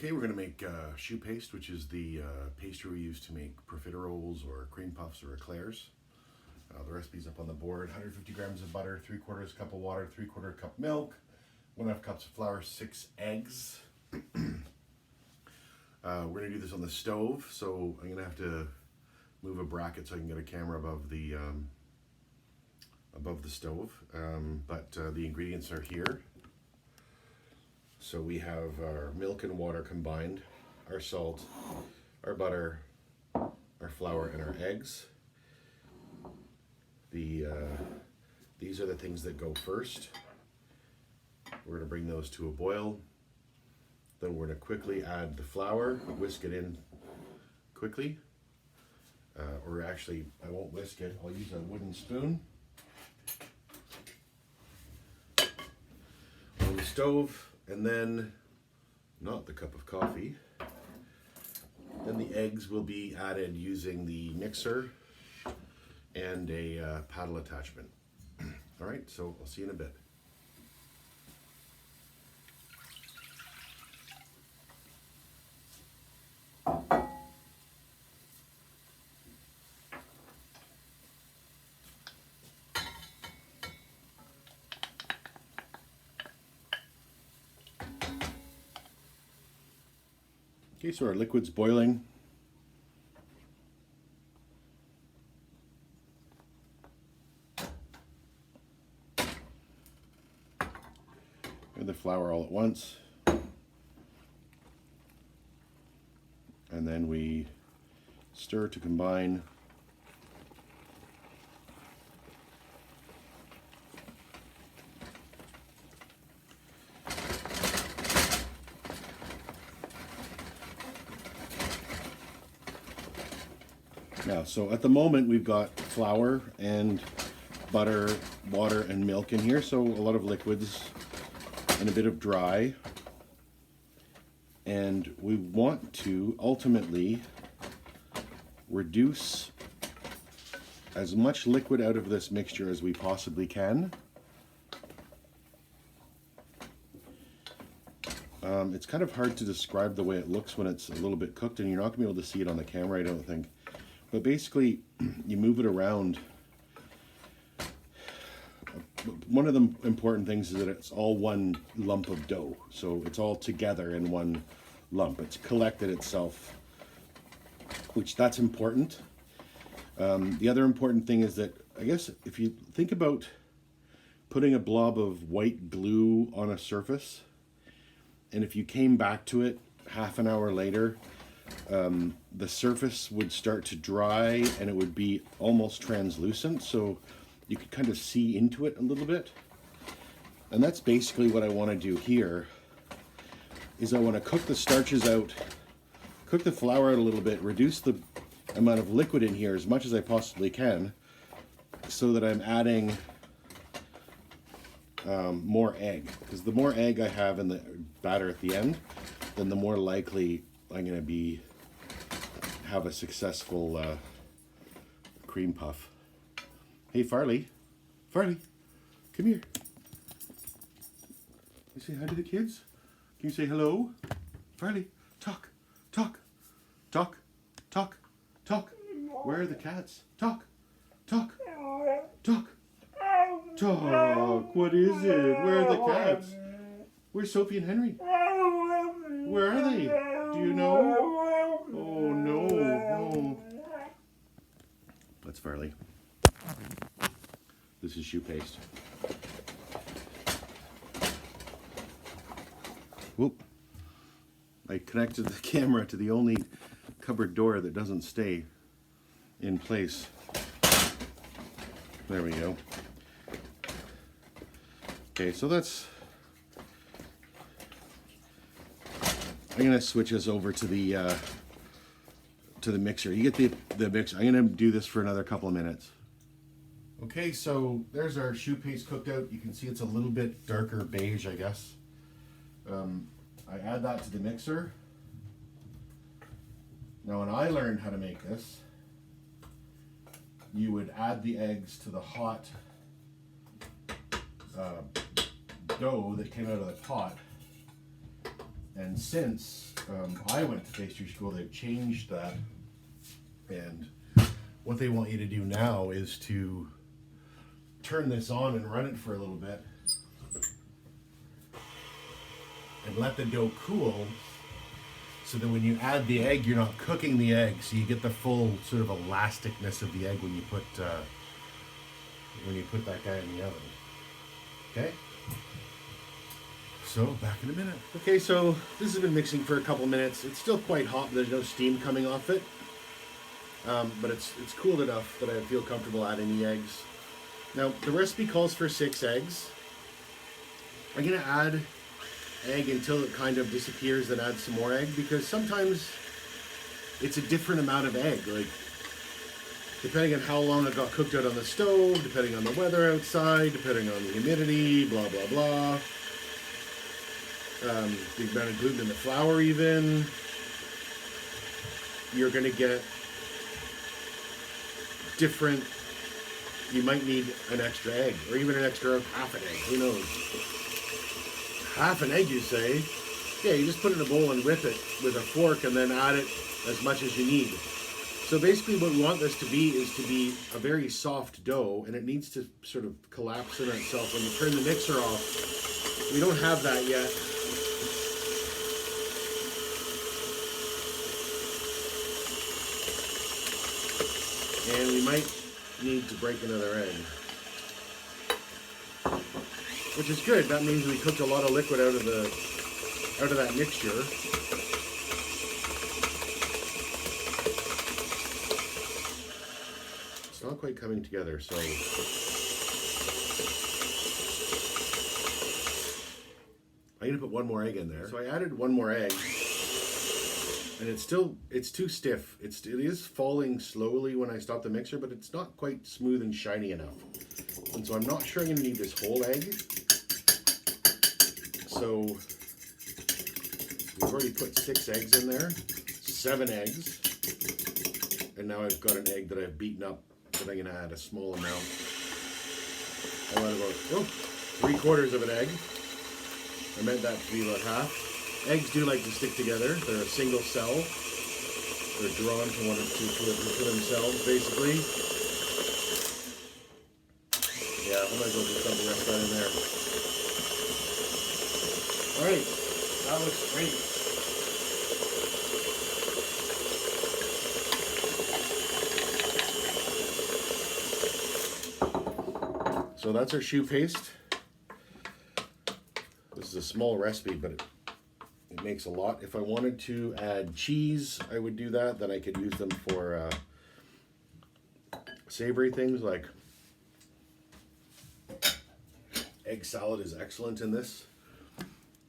Okay, we're going to make choux paste, which is the pastry we use to make profiteroles or cream puffs or eclairs. The recipe's up on the board. 150 grams of butter, 3/4 cup of water, 3/4 cup milk, 1/2 cups of flour, 6 eggs. We're going to do this on the stove, so I'm going to have to move a bracket so I can get a camera above the stove. But the ingredients are here. So we have our milk and water combined, our salt, our butter, our flour, and our eggs. These are the things that go first. We're going to bring those to a boil. Then we're going to quickly add the flour, whisk it in quickly. Or actually, I won't whisk it, I'll use a wooden spoon. On the stove. And then, not the cup of coffee, then the eggs will be added using the mixer and a paddle attachment. All right, so I'll see you in a bit. Okay, so our liquid's boiling. And the flour all at once. And then we stir to combine. Yeah, so at the moment we've got flour and butter, water, and milk in here, so a lot of liquids and a bit of dry. And we want to ultimately reduce as much liquid out of this mixture as we possibly can. It's kind of hard to describe the way it looks when it's a little bit cooked, and you're not going to be able to see it on the camera, I don't think. But basically, you move it around. One of the important things is that it's all one lump of dough. So it's all together in one lump. It's collected itself, which that's important. The other important thing is that, I guess, if you think about putting a blob of white glue on a surface, and if you came back to it half an hour later, the surface would start to dry and it would be almost translucent, so you could kind of see into it a little bit. And that's basically what I want to do here, is I want to cook the starches out, cook the flour out a little bit, reduce the amount of liquid in here as much as I possibly can, so that I'm adding more egg. Because the more egg I have in the batter at the end, then the more likely I'm going to have a successful cream puff. Hey, Farley, come here. You say hi to the kids? Can you say hello? Farley, talk. Where are the cats? Talk. What is it? Where are the cats? Where's Sophie and Henry? Where are they? Do you know? Oh no. That's Farley. This is choux paste. Whoop. I connected the camera to the only cupboard door that doesn't stay in place. There we go. Okay, so that's... I'm going to switch us over to the mixer. You get the mixer. I'm going to do this for another couple of minutes. Okay, so there's our choux paste cooked out. You can see it's a little bit darker beige, I guess. I add that to the mixer. Now, when I learned how to make this, you would add the eggs to the hot dough that came out of the pot, And since I went to pastry school, they've changed that. And what they want you to do now is to turn this on and run it for a little bit. And let the dough cool so that when you add the egg, you're not cooking the egg. So you get the full sort of elasticness of the egg when you put that guy in the oven. Okay? So, back in a minute. Okay, so this has been mixing for a couple minutes. It's still quite hot, but there's no steam coming off it. But it's cooled enough that I feel comfortable adding the eggs. Now, the recipe calls for 6 eggs. I'm going to add egg until it kind of disappears, then add some more egg, because sometimes it's a different amount of egg. Like, depending on how long it got cooked out on the stove, depending on the weather outside, depending on the humidity, blah, blah, blah. The amount of gluten in the flour even. You're going to get different, you might need an extra egg, or even an extra half an egg, who knows. Half an egg, you say? Yeah, you just put it in a bowl and whip it with a fork and then add it as much as you need. So basically what we want this to be is to be a very soft dough, and it needs to sort of collapse in itself. When you turn the mixer off, we don't have that yet. And we might need to break another egg. Which is good. That means we cooked a lot of liquid out of that mixture. It's not quite coming together, so I'm gonna put one more egg in there. So I added one more egg. And it's too stiff. It is falling slowly when I stop the mixer, but it's not quite smooth and shiny enough. And so I'm not sure I'm gonna need this whole egg. So we've already put 6 eggs in there, 7 eggs. And now I've got an egg that I've beaten up that I'm gonna add a small amount. I'll add about 3/4 of an egg. I meant that to be about half. Eggs do like to stick together. They're a single cell. They're drawn to themselves, basically. Yeah, I might as well just dump the rest right in there. All right, that looks great. So that's our choux paste. This is a small recipe, but it makes a lot. If I wanted to add cheese, I would do that. Then I could use them for savory things like egg salad is excellent in this.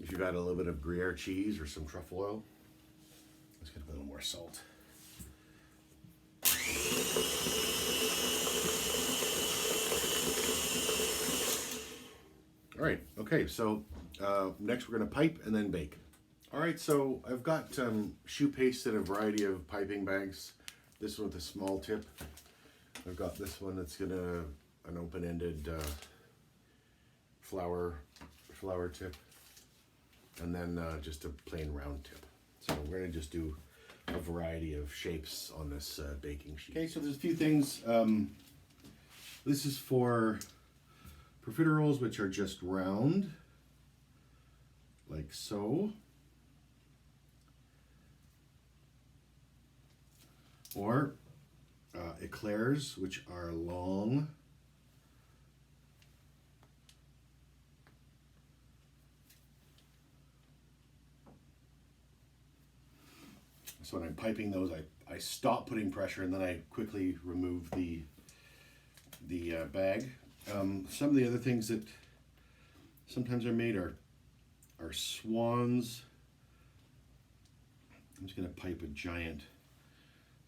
If you've got a little bit of Gruyere cheese or some truffle oil, let's get a little more salt. All right, okay, so next we're gonna pipe and then bake. All right, so I've got choux paste in a variety of piping bags. This one with a small tip. I've got this one that's an open-ended flower tip, and then just a plain round tip. So we're gonna just do a variety of shapes on this baking sheet. Okay, so there's a few things. This is for profiteroles, which are just round, like so. Or eclairs, which are long. So when I'm piping those, I stop putting pressure and then I quickly remove the bag. Some of the other things that sometimes are made are swans. I'm just going to pipe a giant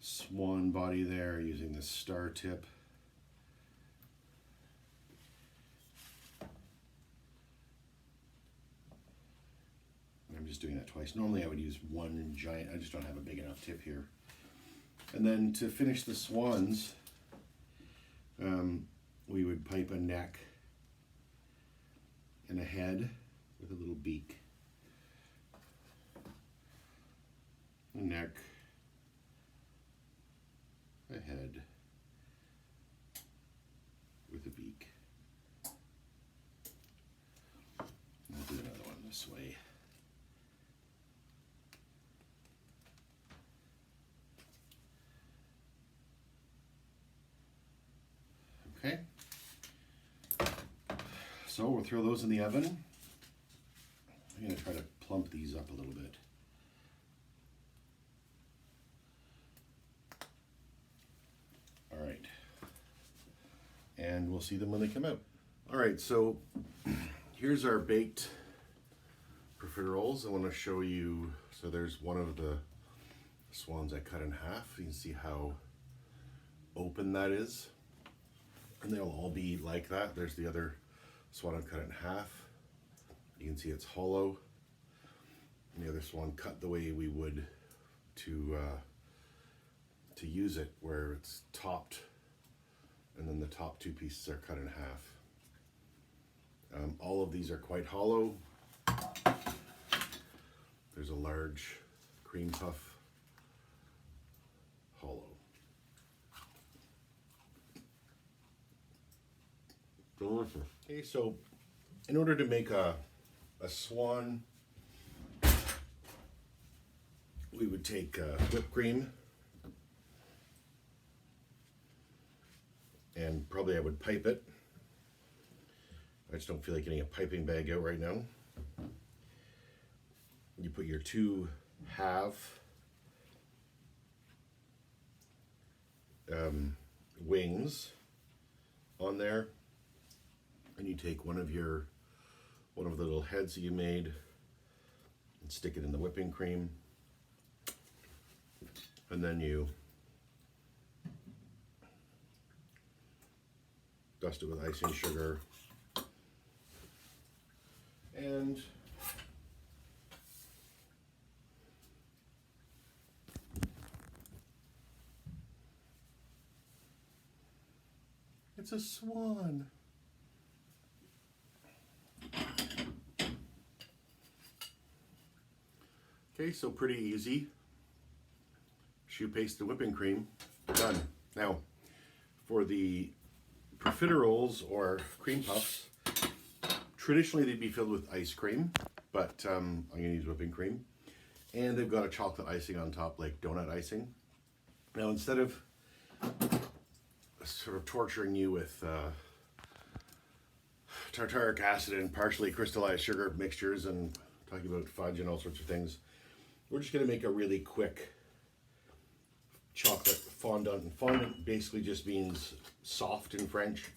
swan body there using the star tip. I'm just doing that twice. Normally I would use one giant, I just don't have a big enough tip here. And then to finish the swans, we would pipe a neck and a head with a little beak. neck, a head with a beak. We'll do another one this way. Okay. So we'll throw those in the oven. I'm going to try to plump these up a little bit. All right. And we'll see them when they come out. All right, so here's our baked profiteroles. I want to show you, so there's one of the swans I cut in half. You can see how open that is. And they'll all be like that. There's the other swan I've cut it in half. You can see it's hollow. And the other swan cut the way we would to use it, where it's topped, and then the top two pieces are cut in half. All of these are quite hollow. There's a large cream puff hollow. Delicious. Okay, so in order to make a swan, we would take whipped cream, and probably I would pipe it. I just don't feel like getting a piping bag out right now. You put your 2 half wings on there, and you take one of the little heads that you made and stick it in the whipping cream, and then you dust it with icing sugar, and it's a swan. Okay, so pretty easy. Choux paste and whipping cream, done. Now, for the profiteroles or cream puffs, traditionally they'd be filled with ice cream, but I'm gonna use whipping cream. And they've got a chocolate icing on top, like donut icing. Now, instead of sort of torturing you with tartaric acid and partially crystallized sugar mixtures and talking about fudge and all sorts of things, we're just gonna make a really quick chocolate fondant. And fondant basically just means soft in French.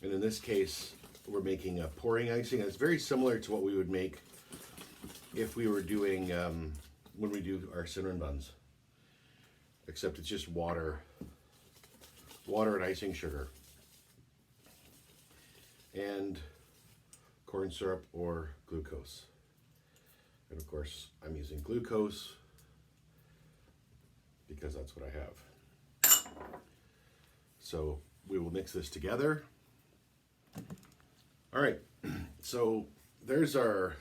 And in this case, we're making a pouring icing. And it's very similar to what we would make if we were doing, when we do our cinnamon buns. Except it's just water and icing sugar. And corn syrup or glucose. And of course, I'm using glucose because that's what I have. So we will mix this together. All right, so there's our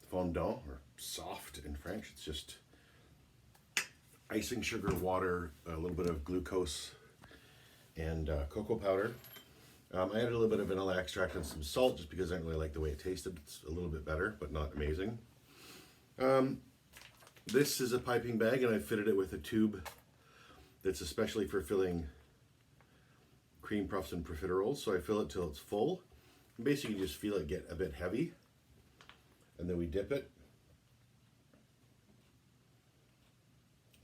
fondant, or soft in French. It's just icing sugar, water, a little bit of glucose, and cocoa powder. I added a little bit of vanilla extract and some salt just because I didn't really like the way it tasted. It's a little bit better, but not amazing. This is a piping bag, and I fitted it with a tube that's especially for filling cream puffs and profiteroles. So I fill it till it's full. And basically, you just feel it get a bit heavy, and then we dip it.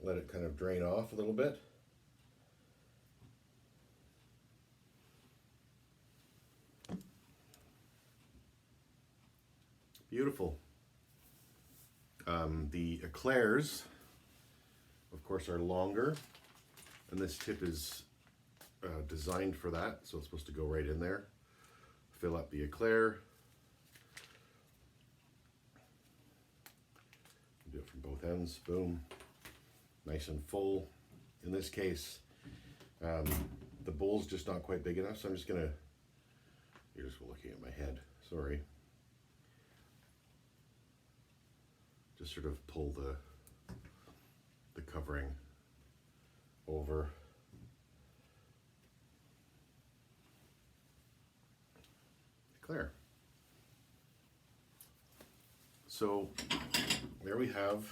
Let it kind of drain off a little bit. Beautiful. The eclairs, of course, are longer, and this tip is designed for that, so it's supposed to go right in there. Fill up the eclair. Do it from both ends. Boom. Nice and full. In this case, the bowl's just not quite big enough, so I'm just gonna, you're just looking at my head, sorry. Just sort of pull covering over Eclair. So there we have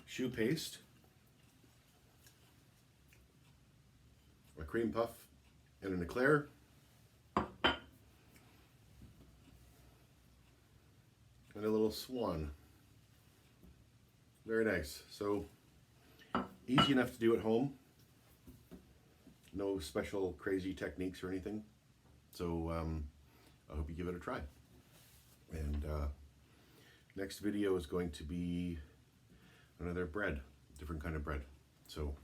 Choux Paste, a cream puff, and an eclair. And a little swan. Very nice. So easy enough to do at home. No special crazy techniques or anything. So I hope you give it a try. And next video is going to be another bread, different kind of bread. So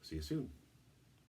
see you soon.